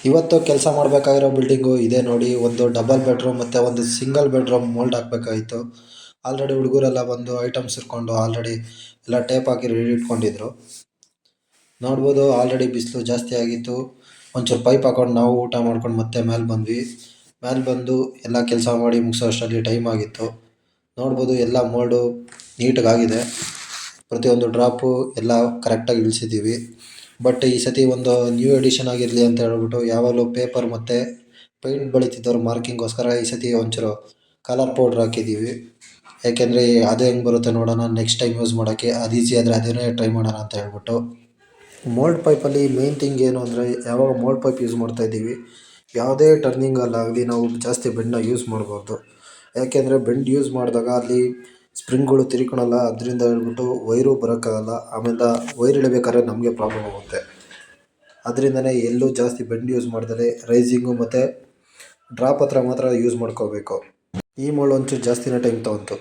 ಇವತ್ತು ಕೆಲಸ ಮಾಡಬೇಕಾಗಿರೋ ಬಿಲ್ಡಿಂಗು ಇದೆ ನೋಡಿ. ಒಂದು ಡಬಲ್ ಬೆಡ್ರೂಮ್ ಮತ್ತು ಒಂದು ಸಿಂಗಲ್ ಬೆಡ್ರೂಮ್ ಮೋಲ್ಡ್ ಹಾಕಬೇಕಾಗಿತ್ತು. ಆಲ್ರೆಡಿ ಹುಡುಗರೆಲ್ಲ ಬಂದು ಐಟಮ್ಸ್ ಇಟ್ಕೊಂಡು ಆಲ್ರೆಡಿ ಎಲ್ಲ ಟೇಪ್ ಹಾಕಿ ರೆಡಿ ಇಟ್ಕೊಂಡಿದ್ರು. ನೋಡ್ಬೋದು ಆಲ್ರೆಡಿ ಬಿಸಿಲು ಜಾಸ್ತಿ ಆಗಿತ್ತು. ಒಂಚೂರು ಪೈಪ್ ಹಾಕೊಂಡು ನಾವು ಊಟ ಮಾಡ್ಕೊಂಡು ಮತ್ತೆ ಮೇಲೆ ಬಂದ್ವಿ. ಮೇಲೆ ಬಂದು ಎಲ್ಲ ಕೆಲಸ ಮಾಡಿ ಮುಗಿಸೋ ಅಷ್ಟರಲ್ಲಿ ಟೈಮ್ ಆಗಿತ್ತು. ನೋಡ್ಬೋದು ಎಲ್ಲ ಮೋಲ್ಡು ನೀಟಾಗಿದೆ. ಪ್ರತಿಯೊಂದು ಡ್ರಾಪು ಎಲ್ಲ ಕರೆಕ್ಟಾಗಿ ಇಳಿಸಿದ್ದೀವಿ. ಬಟ್ ಈ ಸತಿ ಒಂದು ನ್ಯೂ ಎಡಿಷನ್ ಆಗಿರಲಿ ಅಂತ ಹೇಳ್ಬಿಟ್ಟು ಯಾವಾಗಲೂ ಪೇಪರ್ ಮತ್ತು ಪೇಂಟ್ ಬಳಿತಿದ್ದವ್ರು ಮಾರ್ಕಿಂಗೋಸ್ಕರ ಈ ಸತಿ ಒಂಚೂರು ಕಲರ್ ಪೌಡ್ರ್ ಹಾಕಿದ್ದೀವಿ. ಯಾಕೆಂದರೆ ಅದು ಹೆಂಗೆ ಬರುತ್ತೆ ನೋಡೋಣ, ನೆಕ್ಸ್ಟ್ ಟೈಮ್ ಯೂಸ್ ಮಾಡೋಕ್ಕೆ ಅದು ಈಸಿ ಆದರೆ ಅದನ್ನೇ ಟ್ರೈ ಮಾಡೋಣ ಅಂತ ಹೇಳ್ಬಿಟ್ಟು. ಮೋಲ್ಡ್ ಪೈಪಲ್ಲಿ ಮೇನ್ ಥಿಂಗ್ ಏನು ಅಂದರೆ, ಯಾವಾಗ ಮೋಲ್ಡ್ ಪೈಪ್ ಯೂಸ್ ಮಾಡ್ತಾಯಿದ್ದೀವಿ ಯಾವುದೇ ಟರ್ನಿಂಗಲ್ಲಾಗಲಿ ನಾವು ಜಾಸ್ತಿ ಬೆಂಡನ್ನ ಯೂಸ್ ಮಾಡ್ಬಾರ್ದು. ಯಾಕೆಂದರೆ ಬೆಂಡ್ ಯೂಸ್ ಮಾಡಿದಾಗ ಅಲ್ಲಿ ಸ್ಪ್ರಿಂಗ್ಗಳು ತಿರ್ಕೊಳಲ್ಲ. ಅದರಿಂದ ಹೇಳ್ಬಿಟ್ಟು ವೈರು ಬರೋಕ್ಕಾಗಲ್ಲ. ಆಮೇಲೆ ವೈರ್ ಎಳಿಬೇಕಾದ್ರೆ ನಮಗೆ ಪ್ರಾಬ್ಲಮ್ ಆಗುತ್ತೆ. ಅದರಿಂದನೇ ಎಲ್ಲೂ ಜಾಸ್ತಿ ಬೆಂಡ್ ಯೂಸ್ ಮಾಡ್ದಲೇ ರೈಸಿಂಗು ಮತ್ತು ಡ್ರಾಪ್ ಹತ್ರ ಮಾತ್ರ ಯೂಸ್ ಮಾಡ್ಕೋಬೇಕು. ಈ ಮೋಲ್ಡ್ ಒಂಚೂರು ಜಾಸ್ತಿನೇ ಟೈಮ್ ತೊಗೊಂತು.